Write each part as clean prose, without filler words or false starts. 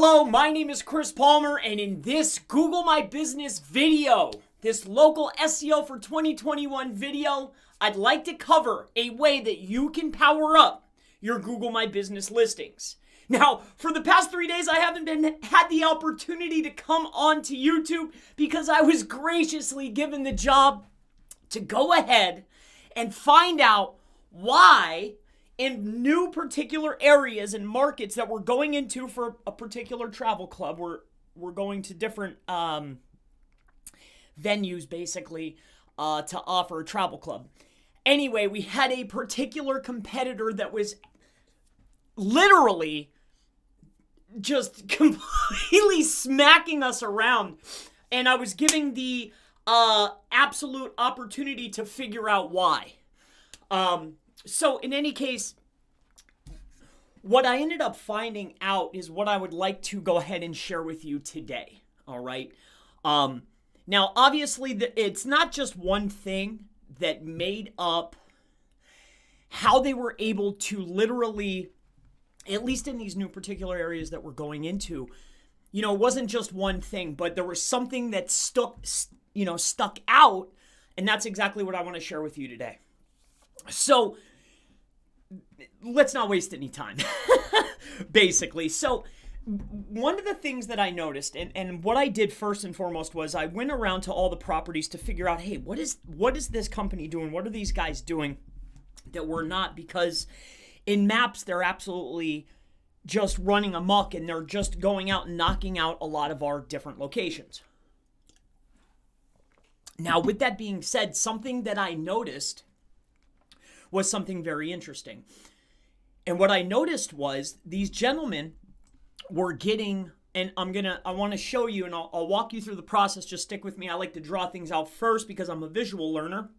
Hello, my name is Chris Palmer, and in this Google My Business video, this local SEO for 2021 video, I'd like to cover a way that you can power up your Google My Business listings. Now, for the past 3 days, I haven't had the opportunity to come onto YouTube because I was graciously given the job to go ahead and find out why in new particular areas and markets that we're going into for a particular travel club. We're going to different venues basically to offer a travel club. Anyway, we had a particular competitor that was literally just completely smacking us around, and I was giving the absolute opportunity to figure out why. So in any case, what I ended up finding out is what I would like to go ahead and share with you today. All right. Now, obviously, it's not just one thing that made up how they were able to literally, at least in these new particular areas that we're going into, it wasn't just one thing, but there was something that stuck out, and that's exactly what I want to share with you today. So let's not waste any time, basically. So one of the things that I noticed, and what I did first and foremost was I went around to all the properties to figure out, hey, what is this company doing? What are these guys doing that we're not? Because in maps, they're absolutely just running amok, and they're just going out and knocking out a lot of our different locations. Now, with that being said, something that I noticed was something very interesting. And what I noticed was these gentlemen were getting, and I want to show you, and I'll walk you through the process. Just stick with me. I like to draw things out first because I'm a visual learner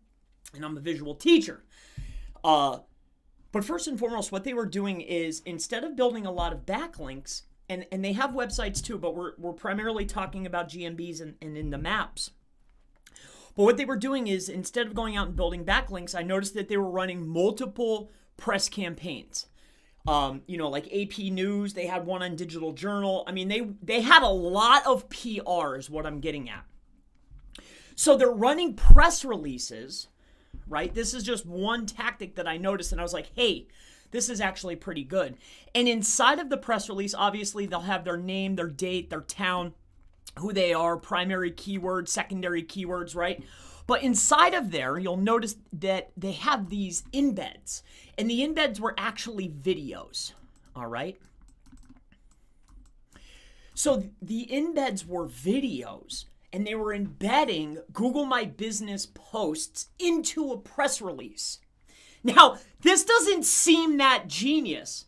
and I'm a visual teacher. But first and foremost, what they were doing is, instead of building a lot of backlinks, and they have websites too, but we're primarily talking about GMBs and in the maps. But what they were doing is, instead of going out and building backlinks, I noticed that they were running multiple press campaigns. Like AP News, they had one on Digital Journal. I mean, they had a lot of PR is what I'm getting at. So they're running press releases, right? This is just one tactic that I noticed, and I was like, hey, this is actually pretty good. And inside of the press release, obviously, they'll have their name, their date, their town, who they are, primary keywords, secondary keywords, right? But inside of there, you'll notice that they have these embeds, and the embeds were actually videos, all right? So the embeds were videos, and they were embedding Google My Business posts into a press release. Now, this doesn't seem that genius,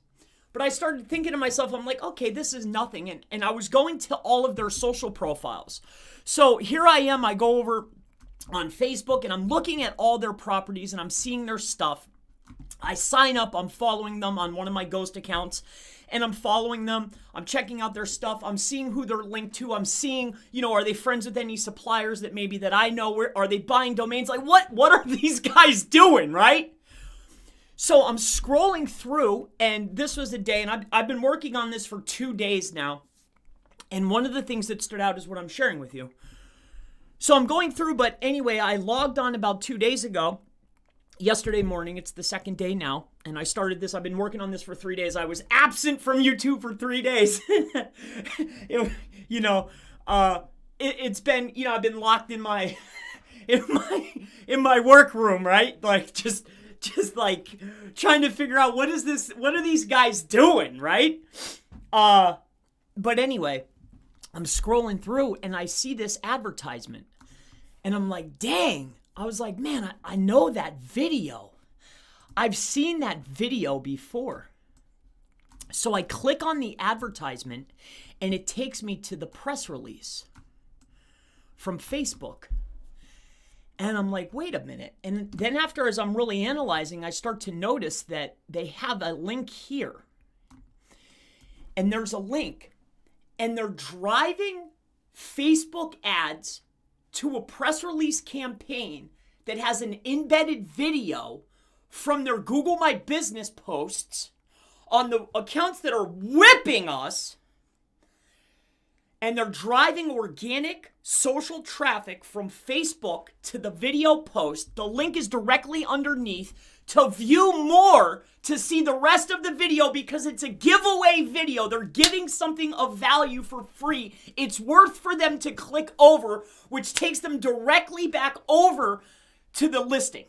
but I started thinking to myself, I'm like, okay, this is nothing. And I was going to all of their social profiles. So here I am, I go over on Facebook and I'm looking at all their properties and I'm seeing their stuff. I sign up, I'm following them on one of my ghost accounts, and I'm following them. I'm checking out their stuff. I'm seeing who they're linked to. I'm seeing, are they friends with any suppliers that I know? Where are they buying domains? Like, what are these guys doing, right? So I'm scrolling through, and this was a day, and I've been working on this for 2 days now. And one of the things that stood out is what I'm sharing with you. So I'm going through, but anyway, I logged on about 2 days ago. Yesterday morning, it's the second day now, and I started this. I've been working on this for 3 days. I was absent from YouTube for 3 days. It's been, I've been locked in my in my workroom, right? Like just like trying to figure out what are these guys doing, right? But anyway, I'm scrolling through and I see this advertisement and I'm like, dang. I was like, man, I know that video. I've seen that video before. So I click on the advertisement and it takes me to the press release from Facebook. And I'm like, wait a minute. And then after, as I'm really analyzing, I start to notice that they have a link here. And there's a link. And they're driving Facebook ads to a press release campaign that has an embedded video from their Google My Business posts on the accounts that are whipping us. and they're driving organic social traffic from Facebook to the video post. The link is directly underneath to view more, to see the rest of the video, because it's a giveaway video. They're giving something of value for free. It's worth for them to click over, which takes them directly back over to the listing.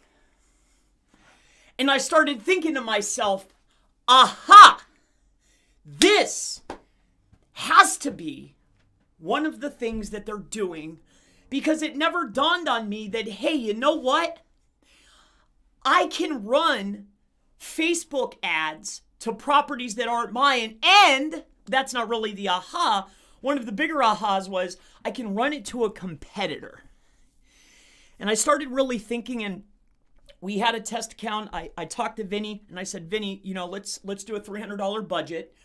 And I started thinking to myself, aha, this has to be one of the things that they're doing, because it never dawned on me that, hey, you know what? I can run Facebook ads to properties that aren't mine, and that's not really the aha. One of the bigger ahas was I can run it to a competitor. And I started really thinking, and we had a test account. I talked to Vinny, and I said, Vinny, let's do a $300 budget.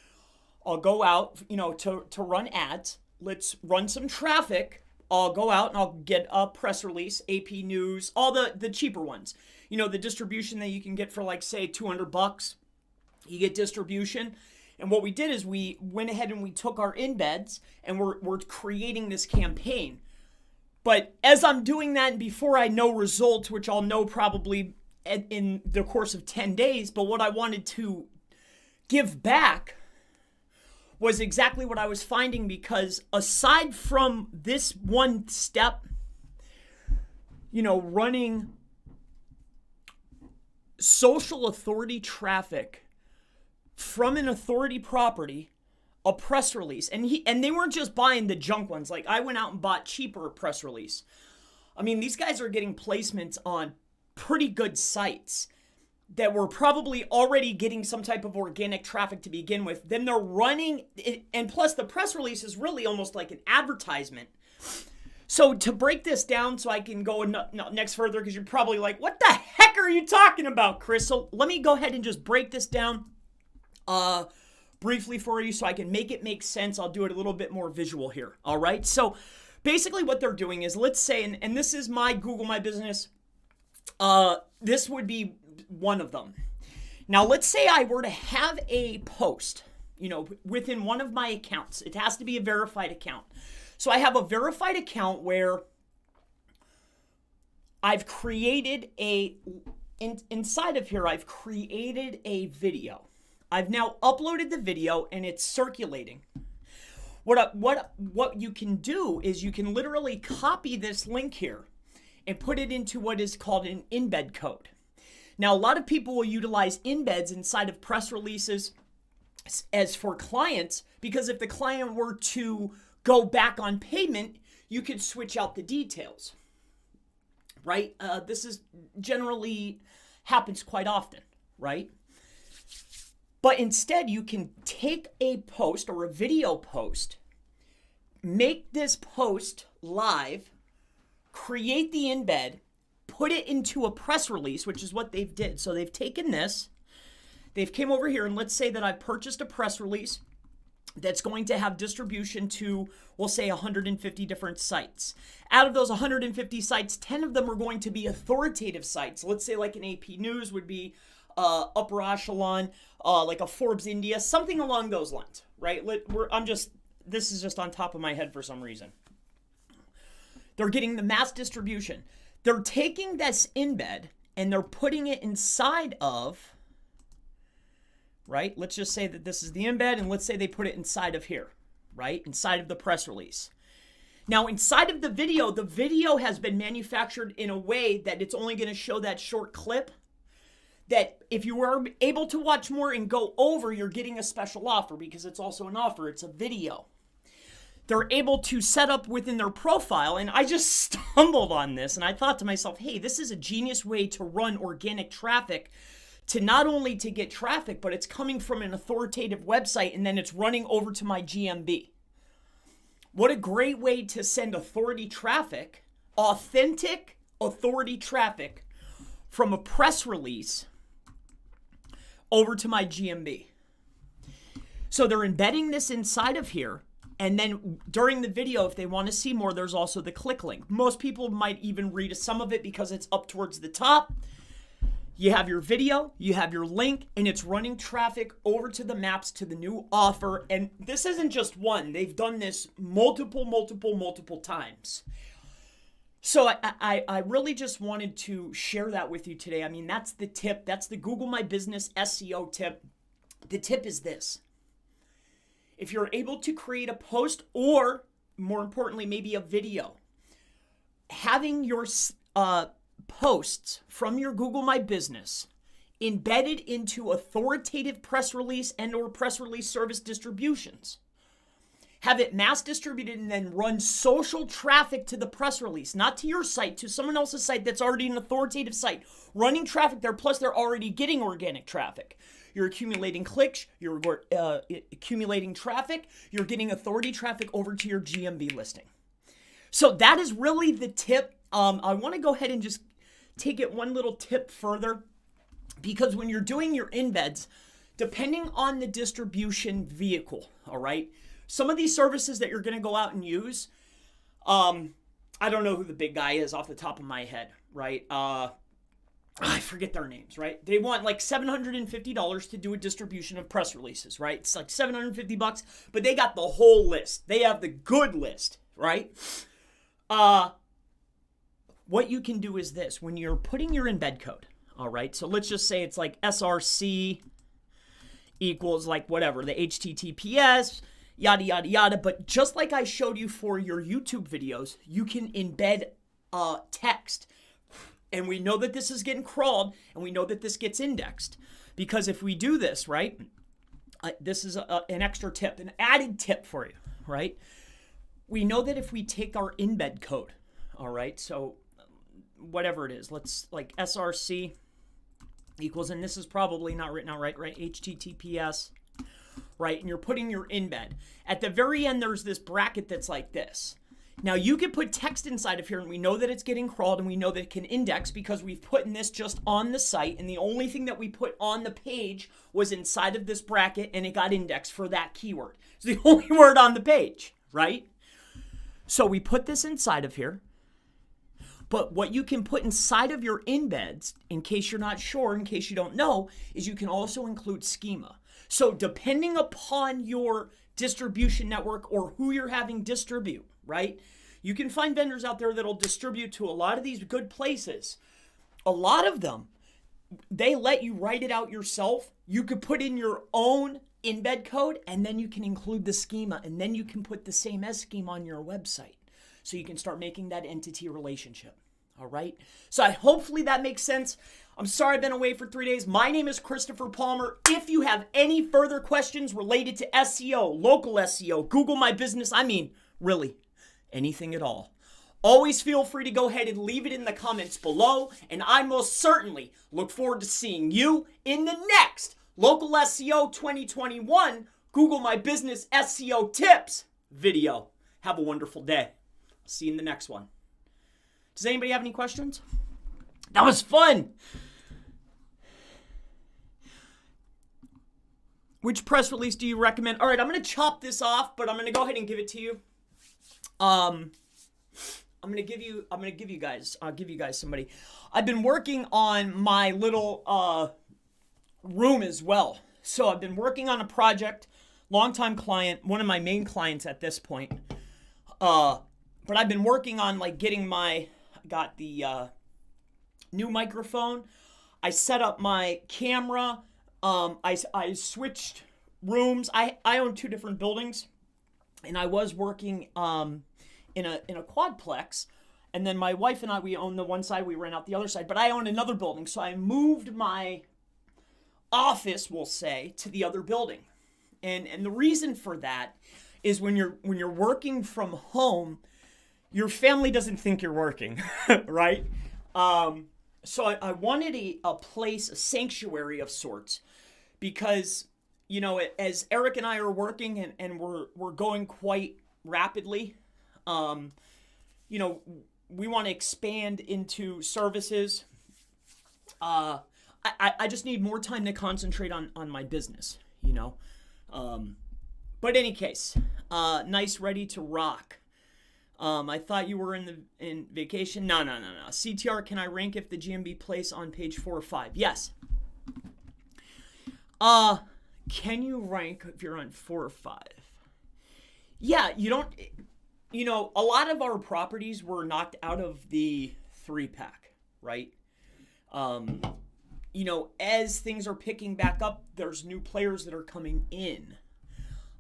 I'll go out, to run ads. Let's run some traffic. I'll go out and I'll get a press release, AP News, all the cheaper ones. The distribution that you can get for, like, say, $200. You get distribution. And what we did is we went ahead and we took our embeds, and we're creating this campaign. But as I'm doing that, and before I know results, which I'll know probably in the course of 10 days, but what I wanted to give back was exactly what I was finding, because aside from this one step, running social authority traffic from an authority property, a press release, and they weren't just buying the junk ones. Like, I went out and bought cheaper press release. I mean, these guys are getting placements on pretty good sites that were probably already getting some type of organic traffic to begin with. Then they're running it, and plus the press release is really almost like an advertisement. So to break this down so I can go next further, because you're probably like, what the heck are you talking about, Chris? So let me go ahead and just break this down briefly for you so I can make it make sense. I'll do it a little bit more visual here. All right. So basically what they're doing is, let's say, and this is my Google My Business. This would be one of them. Now, let's say I were to have a post, within one of my accounts. It has to be a verified account. So I have a verified account where I've created inside of here, I've created a video. I've now uploaded the video and it's circulating. What you can do is you can literally copy this link here and put it into what is called an embed code. Now, a lot of people will utilize embeds inside of press releases as for clients, because if the client were to go back on payment, you could switch out the details, right? This is generally happens quite often, right? But instead, you can take a post or a video post, make this post live, create the embed, put it into a press release, which is what they've did. So they've taken this, they've came over here, and let's say that I've purchased a press release that's going to have distribution to, we'll say, 150 different sites. Out of those 150 sites, 10 of them are going to be authoritative sites. Let's say like an AP News would be upper echelon, like a Forbes India, something along those lines, right? This is just on top of my head for some reason. They're getting the mass distribution. They're taking this embed and they're putting it inside of, right? Let's just say that this is the embed, and let's say they put it inside of here, right? Inside of the press release. Now, inside of the video has been manufactured in a way that it's only going to show that short clip, that if you were able to watch more and go over, you're getting a special offer, because it's also an offer. It's a video. They're able to set up within their profile, and I just stumbled on this, and I thought to myself, hey, this is a genius way to run organic traffic, to not only to get traffic, but it's coming from an authoritative website, and then it's running over to my GMB. What a great way to send authority traffic, authentic authority traffic, from a press release over to my GMB. So they're embedding this inside of here. And then during the video, if they want to see more, there's also the click link. Most people might even read some of it because it's up towards the top. You have your video, you have your link, and it's running traffic over to the maps to the new offer. And this isn't just one. They've done this multiple times. So I really just wanted to share that with you today. I mean, that's the tip. That's the Google My Business SEO tip. The tip is this. If you're able to create a post or, more importantly, maybe a video, having your posts from your Google My Business embedded into authoritative press release and or press release service distributions. Have it mass distributed and then run social traffic to the press release, not to your site, to someone else's site that's already an authoritative site. Running traffic there, plus they're already getting organic traffic. You're accumulating clicks, you're accumulating traffic, you're getting authority traffic over to your GMB listing. So that is really the tip. I want to go ahead and just take it one little tip further, because when you're doing your embeds, depending on the distribution vehicle, all right, some of these services that you're going to go out and use, I don't know who the big guy is off the top of my head, right? I forget their names, right? They want like $750 to do a distribution of press releases, right? It's like $750, but they got the whole list. They have the good list, right? What you can do is this. When you're putting your embed code, all right? So let's just say it's like SRC equals like whatever, the HTTPS, yada, yada, yada. But just like I showed you for your YouTube videos, you can embed text. And we know that this is getting crawled, and we know that this gets indexed. Because if we do this, right, this is an extra tip, an added tip for you, right? We know that if we take our embed code, all right, so whatever it is, let's like SRC equals, and this is probably not written out right, HTTPS, right? And you're putting your embed. At the very end, there's this bracket that's like this. Now, you could put text inside of here, and we know that it's getting crawled, and we know that it can index because we've put in this just on the site, and the only thing that we put on the page was inside of this bracket, and it got indexed for that keyword. It's the only word on the page, right? So we put this inside of here. But what you can put inside of your embeds, in case you're not sure, in case you don't know, is you can also include schema. So depending upon your distribution network or who you're having distribute, right? You can find vendors out there that'll distribute to a lot of these good places. A lot of them, they let you write it out yourself. You could put in your own embed code, and then you can include the schema, and then you can put the same as schema on your website. So you can start making that entity relationship. All right. So hopefully that makes sense. I'm sorry I've been away for 3 days. My name is Christopher Palmer. If you have any further questions related to SEO, local SEO, Google My Business, I mean, really, anything at all, always feel free to go ahead and leave it in the comments below. And I most certainly look forward to seeing you in the next Local SEO 2021 Google My Business SEO Tips video. Have a wonderful day. See you in the next one. Does anybody have any questions? That was fun. Which press release do you recommend? All right, I'm going to chop this off, but I'm going to go ahead and give it to you. I'm going to give you guys somebody. I've been working on my little room as well. So I've been working on a project, longtime client, one of my main clients at this point. But I've been working on like getting got the new microphone. I set up my camera. I switched rooms. I own 2 different buildings, and I was working in a quadplex. And then my wife and I, we own the one side, we rent out the other side. But I own another building, so I moved my office, we'll say, to the other building. And the reason for that is when you're working from home, your family doesn't think you're working, right? So I wanted a place, a sanctuary of sorts, because, you know, as Eric and I are working and we're going quite rapidly, you know, we want to expand into services. I just need more time to concentrate on my business, you know. But in any case, nice, ready to rock I thought you were in vacation. No. CTR, can I rank if the GMB place on page 4 or 5? Yes. Can you rank if you're on 4 or 5? Yeah, you don't, a lot of our properties were knocked out of the 3-pack, right? As things are picking back up, there's new players that are coming in.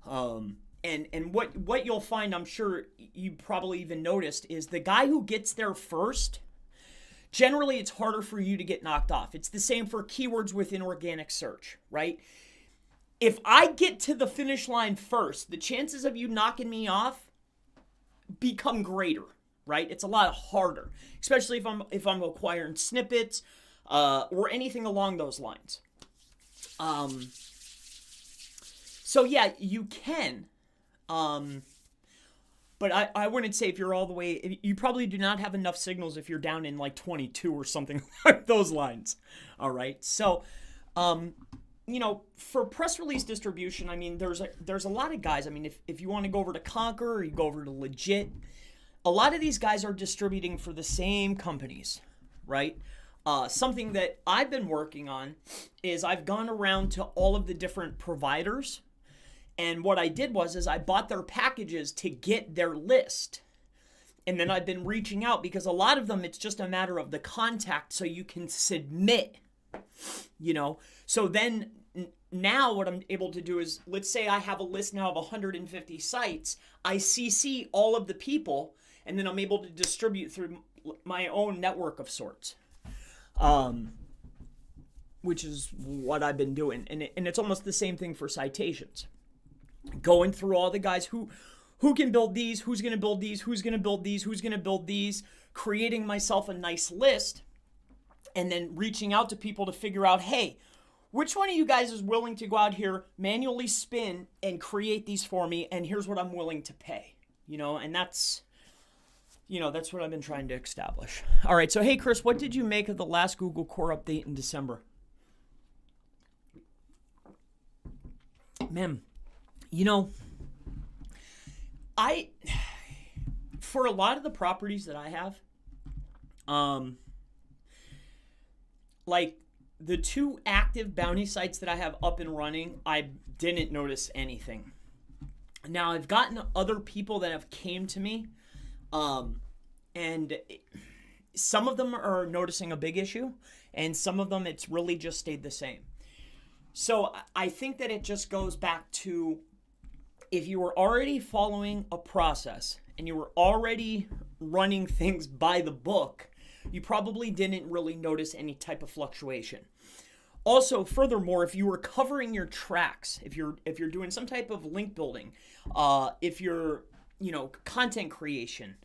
And what you'll find, I'm sure you probably even noticed, is the guy who gets there first, generally it's harder for you to get knocked off. It's the same for keywords within organic search, right? If I get to the finish line first, the chances of you knocking me off become greater, right? It's a lot harder, especially if I'm acquiring snippets or anything along those lines. So yeah, you can. But I wouldn't say if you're all the way, you probably do not have enough signals if you're down in like 22 or something like those lines. All right. So, for press release distribution, I mean, there's a lot of guys. I mean, if you want to go over to Conquer or you go over to Legit, a lot of these guys are distributing for the same companies, right? Something that I've been working on is I've gone around to all of the different providers. And what I did is I bought their packages to get their list. And then I've been reaching out because a lot of them, it's just a matter of the contact so you can submit, So then now what I'm able to do is, let's say I have a list now of 150 sites. I CC all of the people, and then I'm able to distribute through my own network of sorts. Which is what I've been doing. And it's almost the same thing for citations. Going through all the guys who can build these, who's going to build these, who's going to build these, who's going to build these, creating myself a nice list, and then reaching out to people to figure out, hey, which one of you guys is willing to go out here, manually spin and create these for me, and here's what I'm willing to pay, and that's what I've been trying to establish. All right, so hey, Chris, what did you make of the last Google Core update in December? Man, for a lot of the properties that I have, like the 2 active bounty sites that I have up and running, I didn't notice anything. Now I've gotten other people that have came to me, and some of them are noticing a big issue, and some of them it's really just stayed the same. So I think that it just goes back to, if you were already following a process and you were already running things by the book, you probably didn't really notice any type of fluctuation. Also, furthermore, if you were covering your tracks, if you're doing some type of link building, if you're, content creation,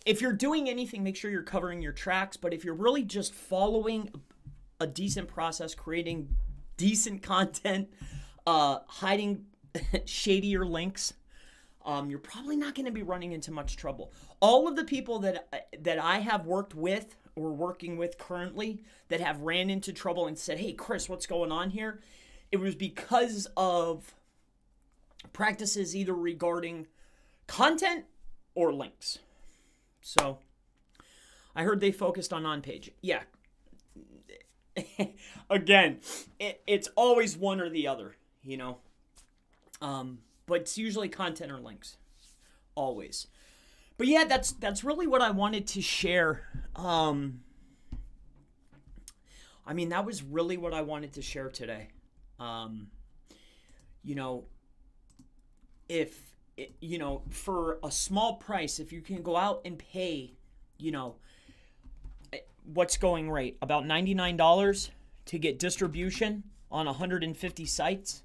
if you're doing anything, make sure you're covering your tracks. But if you're really just following a decent process, creating decent content, hiding shadier links, you're probably not going to be running into much trouble. All of the people that I have worked with or working with currently that have ran into trouble and said, hey, Chris, what's going on here? It was because of practices either regarding content or links. So I heard they focused on page. Yeah. Again, it's always one or the other, but it's usually content or links, always. But yeah, that's really what I wanted to share. That was really what I wanted to share today. If for a small price, if you can go out and pay, what's going right, about $99 to get distribution on 150 sites,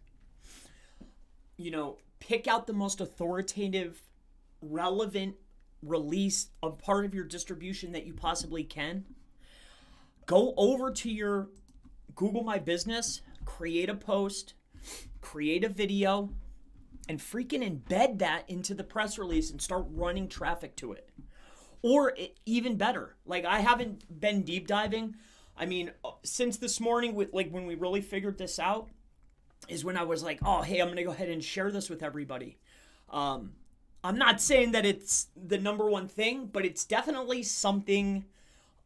pick out the most authoritative, relevant release of part of your distribution that you possibly can. Go over to your Google My Business, create a post, create a video, and freaking embed that into the press release and start running traffic to it. Or even better, like I haven't been deep diving. Since this morning, when we really figured this out, is when I was like, oh, hey, I'm going to go ahead and share this with everybody. I'm not saying that it's the number one thing, but it's definitely something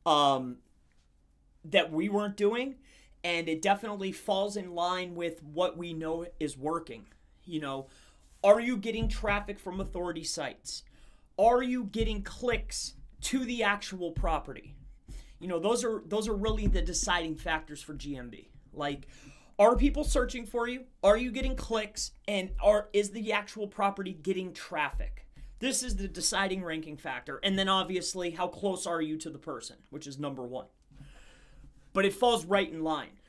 that we weren't doing, and it definitely falls in line with what we know is working. You know, are you getting traffic from authority sites? Are you getting clicks to the actual property? You know, those are really the deciding factors for GMB. Like, are people searching for you? Are you getting clicks? And is the actual property getting traffic? This is the deciding ranking factor. And then obviously, how close are you to the person, which is number one. But it falls right in line.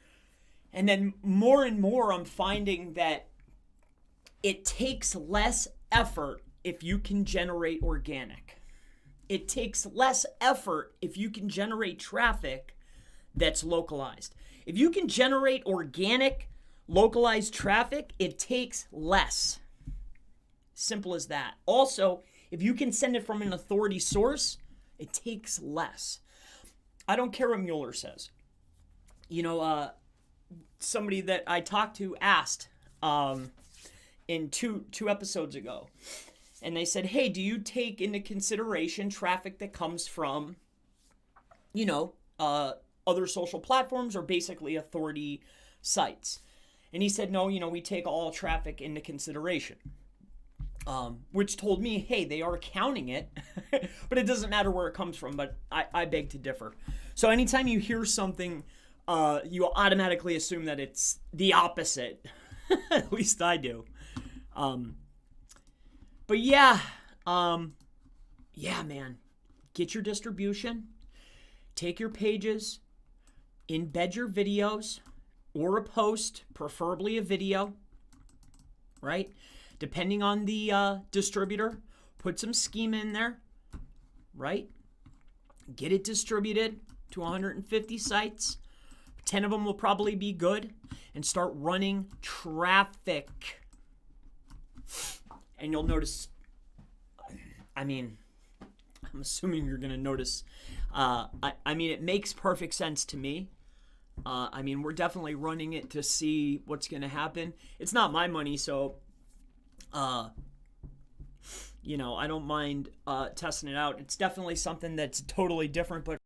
And then more and more, I'm finding that it takes less effort if you can generate organic. It takes less effort if you can generate traffic that's localized. If you can generate organic, localized traffic, it takes less. Simple as that. Also, if you can send it from an authority source, it takes less. I don't care what Mueller says. You know, somebody that I talked to asked in two episodes ago, and they said, hey, do you take into consideration traffic that comes from, you know, other social platforms or basically authority sites? And he said, no, you know, we take all traffic into consideration. Which told me, hey, they are counting it, but it doesn't matter where it comes from. But I beg to differ. So anytime you hear something, you automatically assume that it's the opposite. At least I do. But yeah, man, get your distribution, take your pages, embed your videos or a post, preferably a video, right? Depending on the distributor, put some schema in there, right? Get it distributed to 150 sites. 10 of them will probably be good, and start running traffic. And you'll notice, I mean, I'm assuming you're going to notice, I mean, it makes perfect sense to me. I mean, we're definitely running it to see what's going to happen. It's not my money, so, you know, I don't mind testing it out. It's definitely something that's totally different, but